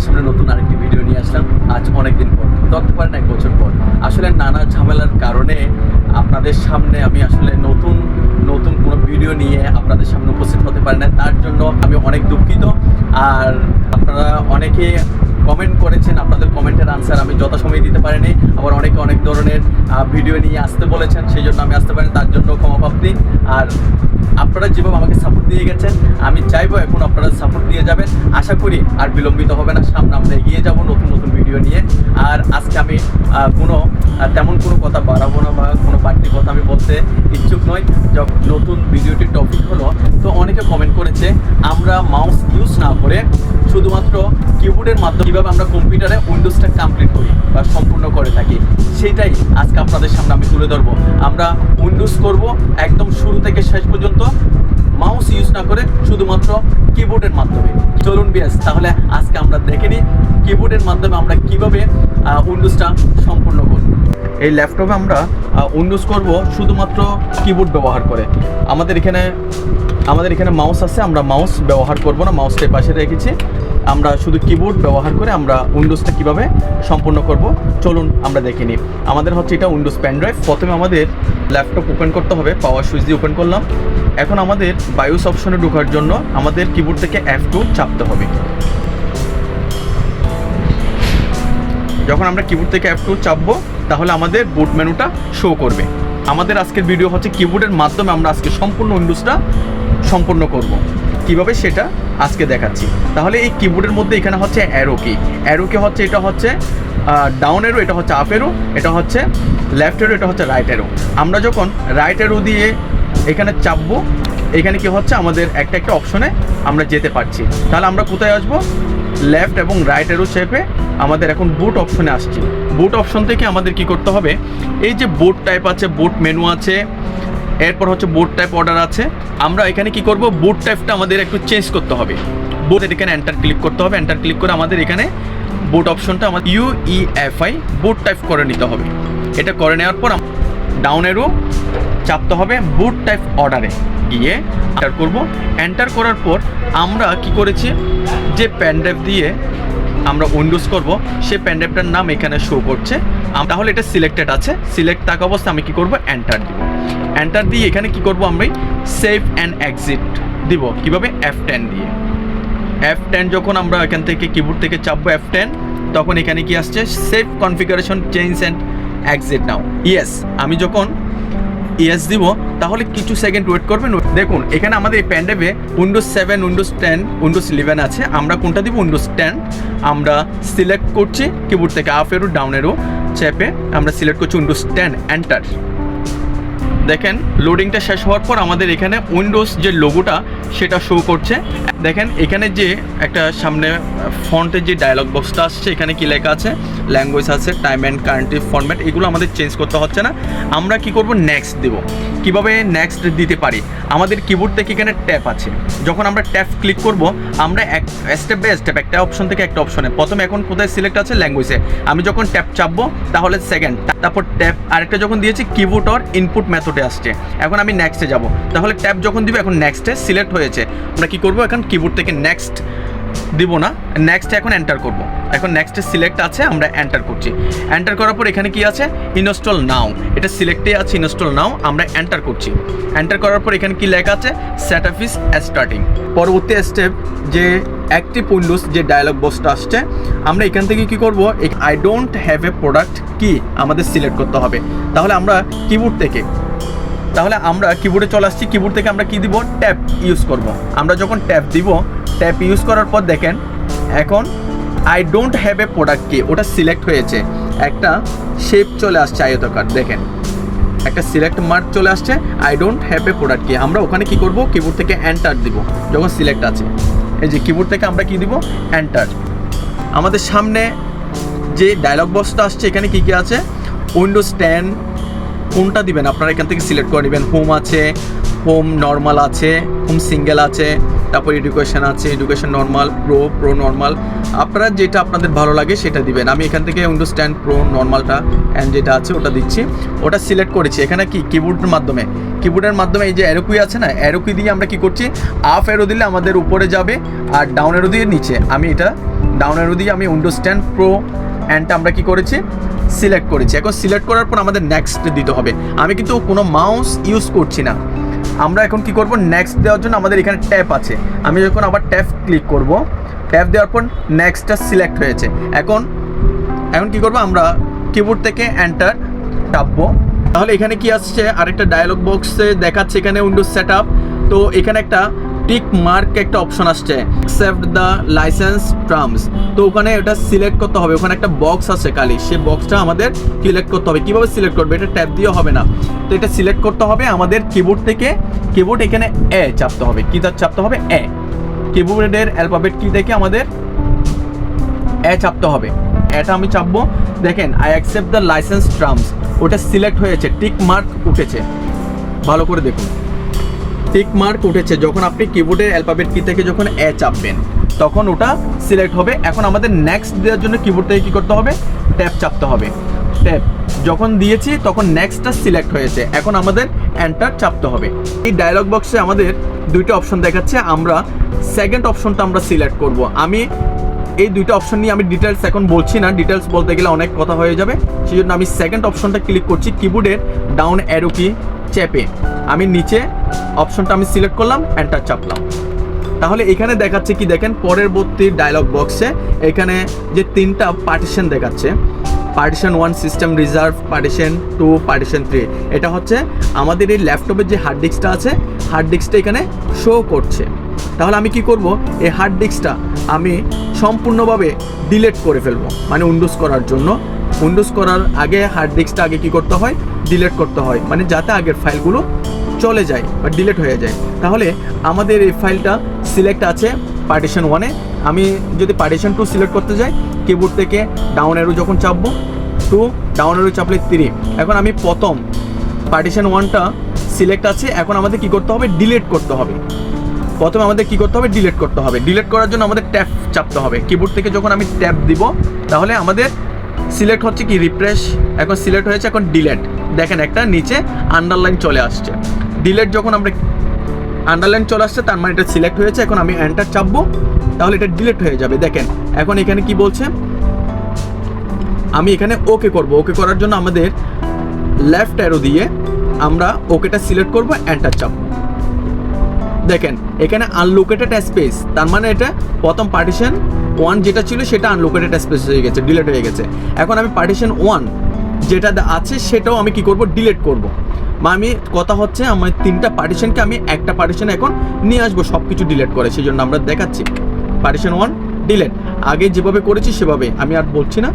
সামনে নতুন আরেকটি ভিডিও নিয়ে আসলাম। আজ অনেকদিন পর, ধরতে পারেন 1 বছর পর। আসলে নানা ঝামেলার কারণে আপনাদের সামনে আমি আসলে নতুন কোনো ভিডিও নিয়ে আপনাদের সামনে উপস্থিত হতে পারি না, তার জন্য আমি অনেক দুঃখিত। আর আপনারা অনেকে কমেন্ট করেছেন, আপনাদের কমেন্টের আনসার আমি যথাসময়ে দিতে পারিনি। আবার অনেকে অনেক ধরনের ভিডিও নিয়ে আসতে বলেছেন, সেই জন্য আমি আসতে পারিনি, তার জন্য ক্ষমাপ্রার্থী। আর আপনারা যেভাবে আমাকে সাপোর্ট দিয়ে গেছেন, আমি চাইবো এখন আপনারা সাপোর্ট দিয়ে যাবেন। আশা করি আর বিলম্বিত হবে না, সামনে আমরা এগিয়ে যাব নতুন ভিডিও নিয়ে। আর আজকে আমি তেমন কোনো কথা বাড়াবো না বা কোনো বাড়তি কথা আমি বলতে ইচ্ছুক নই। যখন নতুন ভিডিওটির টপিক হলো, তো অনেকে কমেন্ট করেছে আমরা মাউস ইউজ না করে শুধুমাত্র কিবোর্ডের মাধ্যমে কীভাবে আমরা কম্পিউটারে উইন্ডোজটা কমপ্লিট করি বা সম্পূর্ণ করে থাকি, সেটাই আজকে আপনাদের সামনে আমি তুলে ধরবো। আমরা উইন্ডোজ করব একদম শুরু থেকে শেষ পর্যন্ত মাউস ইউজ না করে শুধুমাত্র কিবোর্ডের মাধ্যমে। চলুন বিয়াস, তাহলে আজকে আমরা দেখে নিই কিবোর্ডের মাধ্যমে আমরা কিভাবে উইন্ডোজটা সম্পূর্ণ করব। এই ল্যাপটপে আমরা উইন্ডোজ করব শুধুমাত্র কিবোর্ড ব্যবহার করে। আমাদের এখানে মাউস আছে, আমরা মাউস ব্যবহার করব না, মাউসটা পাশে রেখেছি। আমরা শুধু কিবোর্ড ব্যবহার করে আমরা উইন্ডোজটা কিভাবে সম্পূর্ণ করব, চলুন আমরা দেখে নিই। আমাদের হচ্ছে এটা উইন্ডোজ পেন ড্রাইভ। প্রথমে আমাদের ল্যাপটপ ওপেন করতে হবে, পাওয়ার সুইচ দিয়ে ওপেন করলাম। এখন আমাদের বায়োস অপশনে ঢোকার জন্য আমাদের কিবোর্ড থেকে F2 চাপতে হবে। যখন আমরা কিবোর্ড থেকে F2 চাপবো, তাহলে আমাদের বুট মেনুটা শো করবে। আমাদের আজকের ভিডিও হচ্ছে কিবোর্ডের মাধ্যমে আমরা আজকে সম্পূর্ণ উইন্ডোজটা সম্পূর্ণ করব। কিভাবে সেটা আজকে দেখাচ্ছি। তাহলে এই কিবোর্ডের মধ্যে এখানে হচ্ছে অ্যারো কি হচ্ছে, এটা হচ্ছে ডাউন অ্যারো, এটা হচ্ছে আপ অ্যারো, এটা হচ্ছে লেফট অ্যারো, এটা হচ্ছে রাইট অ্যারো। আমরা যখন রাইট অ্যারো দিয়ে এখানে চাপবো, এখানে কি হচ্ছে আমাদের একটা অপশনে আমরা যেতে পারছি। তাহলে আমরা কোথায় আসবো, লেফট এবং রাইট অ্যারো চেপে আমাদের এখন বুট অপশনে আসছি। বুট অপশন থেকে আমাদের কি করতে হবে, এই যে বুট টাইপ আছে, বুট মেনু আছে, এরপর হচ্ছে বুট টাইপ অর্ডার আছে। আমরা এখানে কি করব, বুট টাইপটা আমাদের একটু চেঞ্জ করতে হবে। বুটের এখানে এন্টার ক্লিক করতে হবে। এন্টার ক্লিক করে আমাদের এখানে বুট অপশনটা আমাদের UEFI বুট টাইপ করে নিতে হবে। এটা করে নেওয়ার পর ডাউন অ্যারো চাপতে হবে, বুট টাইপ অর্ডারে গিয়ে এন্টার করব। এন্টার করার পর আমরা কি করেছি, যে পেন ড্রাইভ দিয়ে আমরা উইন্ডোজ করব সেই পেন ড্রাইভটার নাম এখানে শো করছে। তাহলে এটা সিলেক্টেড আছে। সিলেক্ট থাকা অবস্থা আমি কি করব, এন্টার দিব। এন্টার দিয়ে এখানে কি করব, আমি সেভ অ্যান্ড এক্সিট দিব। কিভাবে, F10 দিয়ে। F10 যখন আমরা এখান থেকে কিবোর্ড থেকে চাপবো F10, তখন এখানে কি আসছে, save configuration change and exit now. Yes, আমি যখন ইয়েস দিব, তাহলে কিছু সেকেন্ড ওয়েট করবেন। দেখুন এখানে আমাদের এই পেন ড্রাইভে উইন্ডোজ 7, উইন্ডোজ 10, উইন্ডোজ 11 আছে। আমরা কোনটা দিব, উইন্ডোজ 10 আমরা সিলেক্ট করছি। কিবোর্ড থেকে আপ অ্যারো ডাউন অ্যারো চেপে আমরা সিলেক্ট করছি উইন্ডোজ 10, এন্টার। দেখেন লোডিংটা শেষ হওয়ার পর আমাদের এখানে উইন্ডোজ যে লোগোটা সেটা শো করছে। দেখেন এখানে যে একটা সামনে ফন্টের যে ডায়লগ বক্সটা আসছে, এখানে কি লেখা আছে, ল্যাঙ্গুয়েজ আছে, টাইম অ্যান্ড কারেন্টলি ফরম্যাট, এগুলো আমাদের চেঞ্জ করতে হচ্ছে না। আমরা কি করব, নেক্সট দেব। কিভাবে নেক্সট দিতে পারি, আমাদের কিবোর্ড থেকে এখানে ট্যাপ আছে। যখন আমরা ট্যাপ ক্লিক করব, আমরা স্টেপ বাই স্টেপ একটা অপশন থেকে একটা অপশনে, প্রথমে এখন কোথায় সিলেক্ট আছে, ল্যাঙ্গুয়েজে। আমি যখন ট্যাপ চাপবো তাহলে সেকেন্ড, তারপর ট্যাপ আরেকটা যখন দিয়েছি কিবোর্ড অর ইনপুট মেথডে আসছে। এখন আমি নেক্সটে যাব, তাহলে ট্যাপ যখন দিব, এখন নেক্সটে সিলেক্ট হয়েছে। আমরা কি করব, এখন কিবোর্ড থেকে নেক্সট দিব না, নেক্সটে এখন এন্টার করব। এখন নেক্সটে সিলেক্ট আছে, আমরা এন্টার করছি। এন্টার করার পর এখানে কি আছে, ইনস্টল নাও, এটা সিলেক্টে আছে ইনস্টল নাও, আমরা এন্টার করছি। এন্টার করার পর এখানে কি লেখা আছে, সেটআপ ইজ স্টার্টিং। পরবর্তী স্টেপ, যে অ্যাক্টিভ উইন্ডোজ যে ডায়লগ বক্সটা আসছে, আমরা এখান থেকে কি করব, I don't have a product কি আমাদের সিলেক্ট করতে হবে। তাহলে আমরা কিবোর্ডে চলে আসছি। কিবোর্ড থেকে আমরা কি দিব, ট্যাপ ইউজ করব। আমরা যখন ট্যাপ দিব, ট্যাপ ইউজ করার পর দেখেন এখন I don't have a product কি, ওটা সিলেক্ট হয়েছে। একটা শেপ চলে আসছে আয়তাকার, দেখেন একটা সিলেক্ট মার্ক চলে আসছে, I don't have a product কি। আমরা ওখানে কি করব, কিবোর্ড থেকে এন্টার দিব। যখন সিলেক্ট আছে, এই যে কিবোর্ড থেকে আমরা কি দিব, এন্টার। আমাদের সামনে যে ডায়লগ বক্সটা আসছে, এখানে কি আছে, উইন্ডোজ 10 কোনটা দিবেন আপনারা এখান থেকে সিলেক্ট করে নেবেন। হোম আছে, হোম নর্মাল আছে, হোম সিঙ্গেল আছে, তারপর এডুকেশন আছে, এডুকেশন নর্মাল, প্রো নর্মাল, আপনারা যেটা আপনাদের ভালো লাগে সেটা দিবেন। আমি এখান থেকে উইন্ডোজ 10 প্রো নর্মালটা অ্যান্ড যেটা আছে ওটা দিচ্ছি। ওটা সিলেক্ট করেছি। এখানে কি কিবোর্ডের মাধ্যমে এই যে অ্যারো কি আছে না, অ্যারো কি দিয়ে আমরা কি করছি, আপ অ্যারো দিলে আমাদের উপরে যাবে আর ডাউন অ্যারো দিয়ে নিচে। আমি এটা ডাউন অ্যারো দিয়ে আমি উইন্ডোজ 10 প্রো অ্যান্ডটা আমরা কি করেছি, সিলেক্ট করেছি। এখন সিলেক্ট করার পর আমাদের নেক্সট দিতে হবে। আমি কিন্তু কোনো মাউস ইউজ করছি না। আমরা এখন কি করব, নেক্সট দেওয়ার জন্য আমাদের এখানে ট্যাব আছে। আমি যখন আবার ট্যাব ক্লিক করব, ট্যাব দেওয়ার পর নেক্সটটা সিলেক্ট হয়েছে। এখন কি করব, আমরা কিবোর্ড থেকে এন্টার টাপবো। তাহলে এখানে কি আসছে, আরেকটা ডায়লগ বক্সে দেখাচ্ছে এখানে উইন্ডোজ সেটআপ। তো এখানে একটা টিক মার্ক একটা অপশন আসছে, অ্যাকসেপ্ট দ্য লাইসেন্স টার্মস। তো ওখানে এটা সিলেক্ট করতে হবে। ওখানে একটা বক্স আছে খালি, সেই বক্সটা আমাদের সিলেক্ট করতে হবে। কীভাবে সিলেক্ট করবে, এটা ট্যাব দিয়ে হবে না। তো এটা সিলেক্ট করতে হবে আমাদের কিবোর্ড থেকে। কিবোর্ড এখানে এ চাপতে হবে। কী চাপতে হবে, এ। কিবোর্ডের অ্যালফাবেট কি দেখে আমাদের এ চাপতে হবে। এটা আমি চাপবো। দেখেন I accept the licence terms, ওটা সিলেক্ট হয়েছে, টিক মার্ক উঠেছে। ভালো করে দেখুন, টিক মার্ক উঠেছে। যখন আপনি কিবোর্ডের অ্যালফাবেট কি থেকে যখন এ চাপবেন তখন ওটা সিলেক্ট হবে। এখন আমাদের নেক্সট দেওয়ার জন্য কিবোর্ড থেকে কী করতে হবে, ট্যাব চাপতে হবে। ট্যাব যখন দিয়েছি তখন নেক্সটটা সিলেক্ট হয়েছে। এখন আমাদের এন্টার চাপতে হবে। এই ডায়লগ বক্সে আমাদের দুইটা অপশন দেখাচ্ছে। আমরা সেকেন্ড অপশনটা আমরা সিলেক্ট করব। আমি এই দুইটা অপশন নিয়ে আমি ডিটেলস এখন বলছি না, ডিটেলস বলতে গেলে অনেক কথা হয়ে যাবে। সেই জন্য আমি সেকেন্ড অপশনটা ক্লিক করছি। কিবোর্ডের ডাউন অ্যারো কি চেপে আমি নিচে অপশনটা আমি সিলেক্ট করলাম, এন্টার চাপলাম। তাহলে এখানে দেখাচ্ছে কি দেখেন, পরবর্তী ডায়লগ বক্সে এখানে যে তিনটা পার্টিশন দেখাচ্ছে, partition 1 system reserve, partition 2, partition 3। এটা হচ্ছে আমাদের এই ল্যাপটপের যে হার্ড ডিস্কটা আছে, হার্ড ডিস্কটা এখানে শো করছে। তাহলে আমি কি করব, এই হার্ড ডিস্কটা আমি সম্পূর্ণভাবে ডিলিট করে ফেলবো। মানে উইন্ডোজ করার জন্য, উইন্ডোজ করার আগে হার্ড ডিস্কটা আগে কি করতে হয়, ডিলিট করতে হয়। মানে যাতে আগের ফাইলগুলো চলে যায় বা ডিলিট হয়ে যায়। তাহলে আমাদের এই ফাইলটা সিলেক্ট আছে পার্টিশন 1-এ। আমি যদি পার্টিশন 2 সিলেক্ট করতে যাই, কিবোর্ড থেকে ডাউন অ্যারো যখন চাপবো 2, ডাউন অ্যারো চাপলে 3। এখন আমি প্রথম পার্টিশন 1টা সিলেক্ট আছে। এখন আমাদের কি করতে হবে, ডিলিট করতে হবে। প্রথমে আমাদের কি করতে হবে, ডিলিট করতে হবে। ডিলিট করার জন্য আমাদের ট্যাব চাপতে হবে। কিবোর্ড থেকে যখন আমি ট্যাব দিব তাহলে আমাদের সিলেক্ট হচ্ছে কি, রিফ্রেশ। এখন সিলেক্ট হয়েছে, এখন ডিলিট। দেখেন একটা নিচে আন্ডারলাইন চলে আসছে। ডিলিট যখন আমরা আন্ডারলাইন চলে আসছে তার মানে এটা সিলেক্ট হয়েছে। এখন আমি এন্টার চাপবো, তাহলে এটা ডিলিট হয়ে যাবে। দেখেন এখন এখানে কি বলছে, আমি এখানে ওকে করব। ওকে করার জন্য আমাদের লেফট অ্যারো দিয়ে আমরা ওকেটা সিলেক্ট করব, এন্টার চাপবো। দেখেন এখানে আনলোকেটেড স্পেস, তার মানে এটা প্রথম পার্টিশন 1 যেটা ছিল সেটা আনলোকেটেড স্পেস হয়ে গেছে, ডিলিট হয়ে গেছে। এখন আমি পার্টিশন 1 যেটা আছে সেটাও আমি কি করব, ডিলিট করব। আমি কথা হচ্ছে আমার 3টা পার্টিশনকে আমি একটা পার্টিশনে এখন নিয়ে আসবো সব কিছু ডিলিট করে। সেই জন্য আমরা দেখাচ্ছি পার্টিশন 1 ডিলিট। আগে যেভাবে করেছি সেভাবে, আমি আর বলছি না।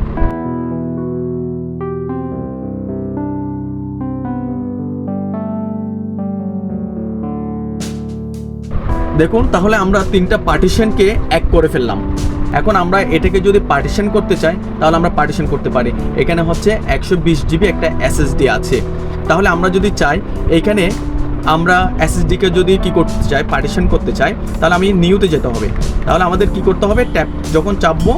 দেখুন তাহলে আমরা 3টা পার্টিশনকে এক করে ফেললাম। এখন আমরা এটাকে যদি পার্টিশন করতে চাই তাহলে আমরা পার্টিশন করতে পারি। এখানে হচ্ছে 120 GB একটা SSD আছে। তাহলে আমরা যদি চাই এখানে আমরা SSDকে যদি কি করতে চাই, পার্টিশন করতে চাই, তাহলে আমি নিউতে যেতে হবে। তাহলে আমাদের কি করতে হবে, ট্যাব যখন চাপবো,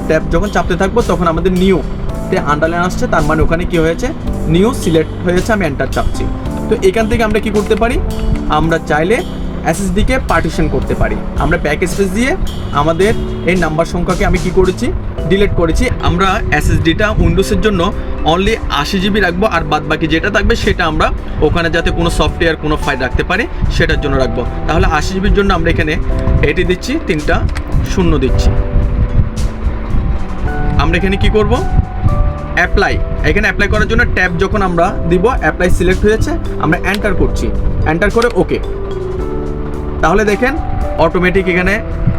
ট্যাব যখন চাপতে থাকবো তখন আমাদের নিউতে আন্ডারলাইন আসছে, তার মানে ওখানে কি হয়েছে, নিউ সিলেক্ট হয়েছে। আমি এন্টার চাপছি। তো এখান থেকে আমরা কি করতে পারি, আমরা চাইলে SSDকে পার্টিশন করতে পারি। আমরা ব্যাক স্পেস দিয়ে আমাদের এই নাম্বার সংখ্যাকে আমি কি করেছি, ডিলিট করেছি। আমরা SSDটা উইন্ডোজের জন্য অনলি 80 GB রাখবো, আর বাদ বাকি যেটা থাকবে সেটা আমরা ওখানে যাতে কোনো সফটওয়্যার কোনো ফাইল রাখতে পারি সেটার জন্য রাখবো। তাহলে 80 GB জন্য আমরা এখানে 80 দিচ্ছি, 3টা 0 দিচ্ছি। আমরা এখানে কি করব, অ্যাপ্লাই। এখানে অ্যাপ্লাই করার জন্য ট্যাব যখন আমরা দিব, অ্যাপ্লাই সিলেক্ট হয়েছে, আমরা এন্টার করছি। এন্টার করে ওকে। তাহলে দেখেন অটোমেটিক এখানে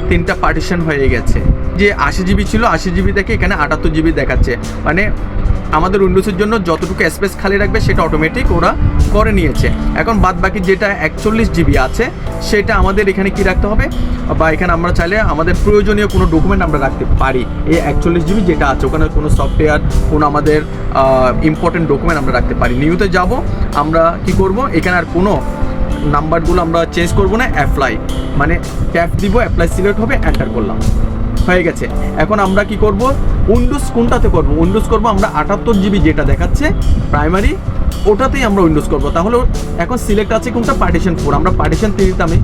3টা পার্টিশন হয়ে গেছে। যে 80 GB ছিল 80 GB থেকে এখানে 78 GB দেখাচ্ছে। মানে আমাদের উইন্ডোজের জন্য যতটুকু স্পেস খালি রাখবে সেটা অটোমেটিক ওরা করে নিয়েছে। এখন বাদ বাকি যেটা 41 GB আছে সেটা আমাদের এখানে কি রাখতে হবে, বা এখানে আমরা চাইলে আমাদের প্রয়োজনীয় কোনো ডকুমেন্ট আমরা রাখতে পারি। এই 41 GB যেটা আছে ওখানে কোনো সফটওয়্যার, কোনো আমাদের ইম্পর্টেন্ট ডকুমেন্ট আমরা রাখতে পারি। নিউতে যাব, আমরা কি করব, এখানে আর কোনো নাম্বারগুলো আমরা চেঞ্জ করব না। অ্যাপ্লাই মানে ট্যাপ দিব, অ্যাপ্লাই সিলেক্ট হবে, এন্টার করলাম, হয়ে গেছে। এখন আমরা কি করব, উইন্ডোজ কোনটাতে করব, উইন্ডোজ করব আমরা 78 GB যেটা দেখাচ্ছে প্রাইমারি, ওটাতেই আমরা উইন্ডোজ করব। তাহলে এখন সিলেক্ট আছে কোনটা, পার্টিশন 4। আমরা পার্টিশন 3তে আমি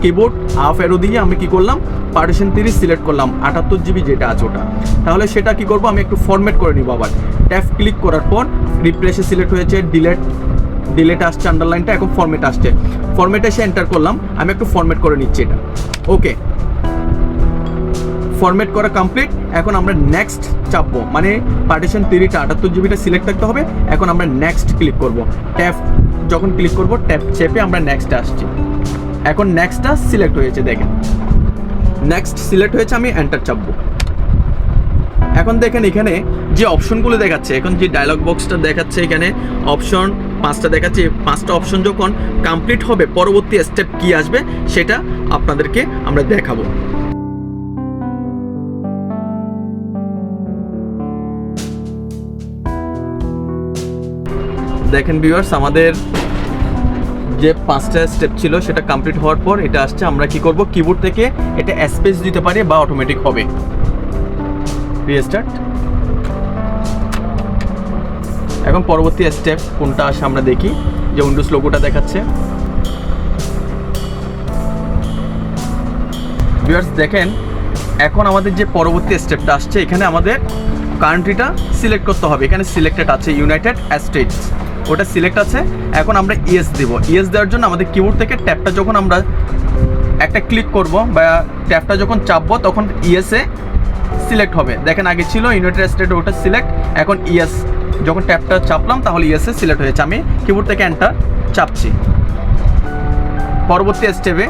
কিবোর্ড আপ অ্যারো দিয়ে আমি কি করলাম, পার্টিশন 3 সিলেক্ট করলাম 78 জিবি যেটা আছে ওটা, তাহলে সেটা কি করব আমি একটু ফরম্যাট করে নিব। আবার ট্যাব ক্লিক করার পর রিফ্রেশে সিলেক্ট হয়েছে, ডিলেট আসছে, আন্ডারলাইনটা এখন ফরম্যাট আসছে, ফরম্যাটে এসে এন্টার করলাম। আমি একটু ফরম্যাট করে নিচ্ছি এটা। ওকে, ফরম্যাট করা কমপ্লিট। এখন আমরা নেক্সট চাপবো, মানে পার্টিশন 3টা 78 জিবিটা সিলেক্ট থাকতে হবে। এখন আমরা নেক্সট ক্লিক করব, ট্যাব যখন ক্লিক করব ট্যাব চেপে আমরা নেক্সটে আসছি। এখন নেক্সটটা সিলেক্ট হয়েছে, দেখেন নেক্সট সিলেক্ট হয়েছে, আমি এন্টার চাপবো। এখন দেখেন এখানে যে অপশনগুলো দেখাচ্ছে, এখন যে ডায়লগ বক্সটা দেখাচ্ছে এখানে অপশন 5টা দেখাচ্ছে। 5টা অপশন যখন কমপ্লিট হবে পরবর্তী স্টেপ কি আসবে সেটা আপনাদেরকে আমরা দেখাবো। দেখেন ভিউয়ার্স, আমাদের যে 5টা স্টেপ ছিল সেটা কমপ্লিট হওয়ার পর এটা আসছে। আমরা কি করব, কিবোর্ড থেকে এটা স্পেস দিতে পারি বা অটোমেটিক হবে। রিস্টার্ট। এখন পরবর্তী স্টেপ কোনটা আসে আমরা দেখি, যে উইন্ডোজ লোগোটা দেখাচ্ছে। ভিউয়ার্স দেখেন, এখন আমাদের যে পরবর্তী স্টেপটা আসছে, এখানে আমাদের কান্ট্রিটা সিলেক্ট করতে হবে। এখানে সিলেক্টেড আছে ইউনাইটেড স্টেটস, ওটা সিলেক্ট আছে। এখন আমরা ইয়েস দেব। ইয়েস দেওয়ার জন্য আমাদের কিবোর্ড থেকে ট্যাবটা যখন আমরা একটা ক্লিক করব বা ট্যাবটা যখন চাপবো তখন ইয়েসে সিলেক্ট হবে। দেখেন আগে ছিল ইউনাইটেড স্টেট, ওটা সিলেক্ট, এখন ইয়েস যখন ট্যাবটা চাপলাম তাহলে ইয়েসে সিলেক্ট হয়েছে। আমি কিবোর্ড থেকে এন্টার চাপছি। পরবর্তী স্টেপে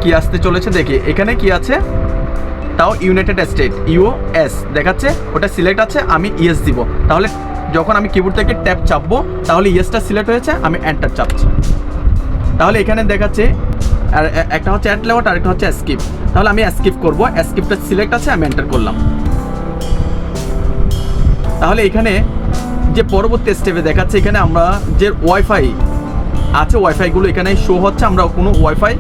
কি আসতে চলেছে দেখি, এখানে কি আছে, তাও ইউনাইটেড স্টেট ইউএস দেখাচ্ছে, ওটা সিলেক্ট আছে, আমি ইয়েস দিব। তাহলে যখন আমি কিবোর্ড থেকে ট্যাব চাপবো তাহলে ইয়েসটা সিলেক্ট হয়েছে, আমি এন্টার চাপছি। তাহলে এখানে দেখাচ্ছে আর একটা হচ্ছে অ্যাড লেআউট আর একটা হচ্ছে স্কিপ। তাহলে আমি স্কিপ করব, স্কিপটা সিলেক্ট আছে, আমি এন্টার করলাম। তাহলে এখানে যে পরবর্তী স্টেপে দেখাচ্ছে, এখানে আমরা যে ওয়াইফাই আছে ওয়াইফাইগুলো এখানে শো হচ্ছে। আমরা কোনো ওয়াইফাই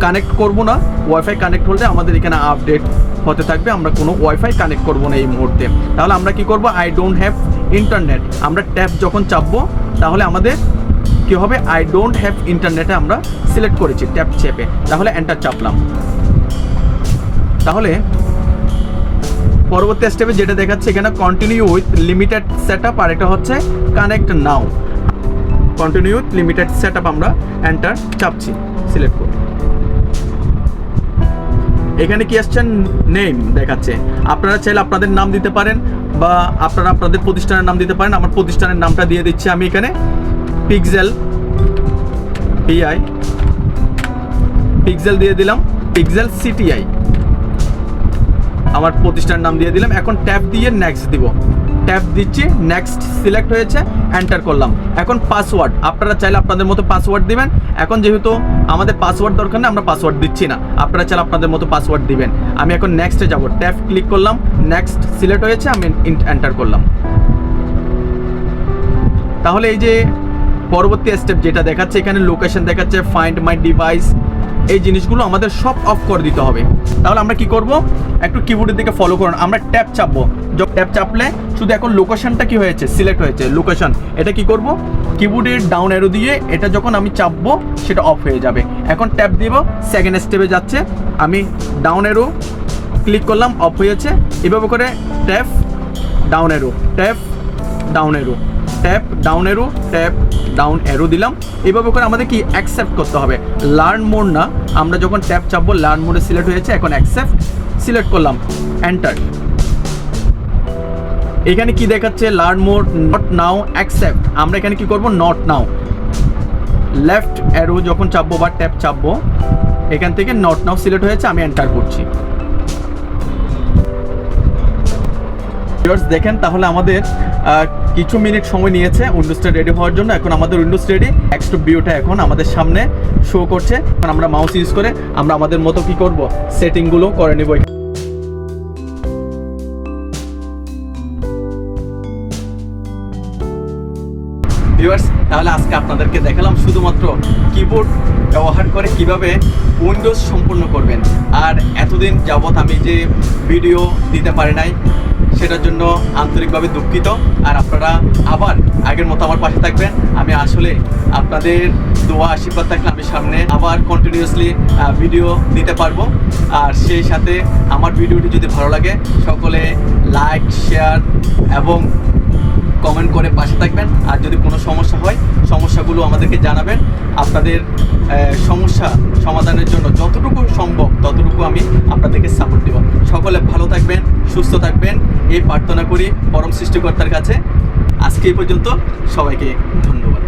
কানেক্ট করব না, ওয়াইফাই কানেক্ট হলে আমাদের এখানে আপডেট হতে থাকবে। আমরা কোনো ওয়াইফাই কানেক্ট করব না এই মুহূর্তে। তাহলে আমরা কি করব, আই ডোন্ট হ্যাভ ইন্টারনেট, আমরা ট্যাব যখন চাপবো তাহলে আমাদের কি হবে, আই ডোন্ট হ্যাভ ইন্টারনেটে আমরা সিলেক্ট করেছি ট্যাব চেপে, তাহলে এন্টার চাপলাম। তাহলে পরবর্তী স্টেপে যেটা দেখাচ্ছে এখানে কন্টিনিউ উইথ লিমিটেড সেটআপ আর এটা হচ্ছে connect now. Continue with limited setup আমরা এন্টার চাপছি, সিলেক্ট করি। এখানে কি আসছেন, নেম দেখাচ্ছে। আপনারা চাইলে আপনাদের নাম দিতে পারেন বা আপনারা আপনাদের প্রতিষ্ঠানের নাম দিতে পারেন। আমার প্রতিষ্ঠানের নামটা দিয়ে দিচ্ছি আমি এখানে, পিক্সেল পিআই, পিক্সেল দিয়ে দিলাম, পিক্সেল সিটিআই আমার প্রতিষ্ঠানের নাম দিয়ে দিলাম। এখন ট্যাব দিয়ে নেক্সট দিব, ট্যাব দিচ্ছি, নেক্সট সিলেক্ট হয়েছে, এন্টার করলাম। এখন পাসওয়ার্ড আপনারা চাইলে আপনাদের মতো পাসওয়ার্ড দিবেন। এখন যেহেতু আমাদের পাসওয়ার্ড দরকার নেই, আমরা পাসওয়ার্ড দিচ্ছি না, আপনারা চাইলে আপনাদের মতো পাসওয়ার্ড দিবেন। আমি এখন নেক্সটে যাব, ট্যাব ক্লিক করলাম, নেক্সট সিলেক্ট হয়েছে, আমি এন্টার করলাম। তাহলে এই যে পরবর্তী স্টেপ যেটা দেখাচ্ছে, এখানে লোকেশন দেখাচ্ছে, ফাইন্ড মাই ডিভাইস, এই জিনিসগুলো আমাদের সব অফ করে দিতে হবে। তাহলে আমরা কি করব, একটু কিবোর্ডের দিকে ফলো করুন। আমরা ট্যাব চাপবো, ট্যাব চাপলে শুধু এখন লোকেশনটা কি হয়েছে, সিলেক্ট হয়েছে লোকেশন। এটা কি করব, কিবোর্ডের ডাউন অ্যারো দিয়ে এটা যখন আমি চাপবো সেটা অফ হয়ে যাবে। এখন ট্যাব দিব, সেকেন্ড স্টেপে যাচ্ছে, আমি ডাউন অ্যারো ক্লিক করলাম, অফ হয়েছে। এভাবে করে tab down arrow, tab down arrow, tab down arrow, tab down arrow দিলাম। এইভাবে করে আমাদের কি অ্যাকসেপ্ট করতে হবে, লার্ন মোড না। আমরা যখন ট্যাব চাপবো লার্ন মোডে সিলেক্ট হয়েছে, এখন অ্যাকসেপ্ট সিলেক্ট করলাম, এন্টার। এখানে কি দেখাচ্ছে, learn mode not now accept, আমরা এখানে কি করব, নট নাও। লেফট অ্যারো যখন চাপবো বা ট্যাব চাপবো এখান থেকে নট নাও সিলেক্ট হয়েছে, আমি এন্টার করছি। দেখেন তাহলে আমাদের কিছু মিনিট সময় নিয়েছে উইন্ডোজটা রেডি হওয়ার জন্য। এখন আমাদের উইন্ডোজ রেডি, এক্সট্রা ভিউটা এখন আমাদের সামনে শো করছে। এখন আমরা মাউস ইউজ করে আমরা আমাদের মতো কি করব, সেটিংগুলো করে নেব। ভিউয়ার্স, তাহলে আজকে আপনাদেরকে দেখালাম শুধুমাত্র কিবোর্ড ব্যবহার করে কিভাবে উইন্ডোজ সম্পূর্ণ করবেন। আর এতদিন যাবত আমি যে ভিডিও দিতে পারি নাই সেটার জন্য আন্তরিকভাবে দুঃখিত। আর আপনারা আবার আগের মতো আমার পাশে থাকবেন। আমি আসলে আপনাদের দোয়া আশীর্বাদ থাকলে আমি সামনে আবার কন্টিনিউয়াসলি ভিডিও দিতে পারবো। আর সেই সাথে আমার ভিডিওটি যদি ভালো লাগে সকলে লাইক, শেয়ার এবং কমেন্ট করে পাশে থাকবেন। আর যদি কোনো সমস্যা হয় সমস্যাগুলো আমাদেরকে জানাবেন। আপনাদের সমস্যা সমাধানের জন্য যতটুকু সম্ভব ততটুকু আমি আপনাদেরকে সাপোর্ট দেব। সকলে ভালো থাকবেন, সুস্থ থাকবেন এই প্রার্থনা করি পরম সৃষ্টিকর্তার কাছে। আজকে এই পর্যন্ত, সবাইকে ধন্যবাদ।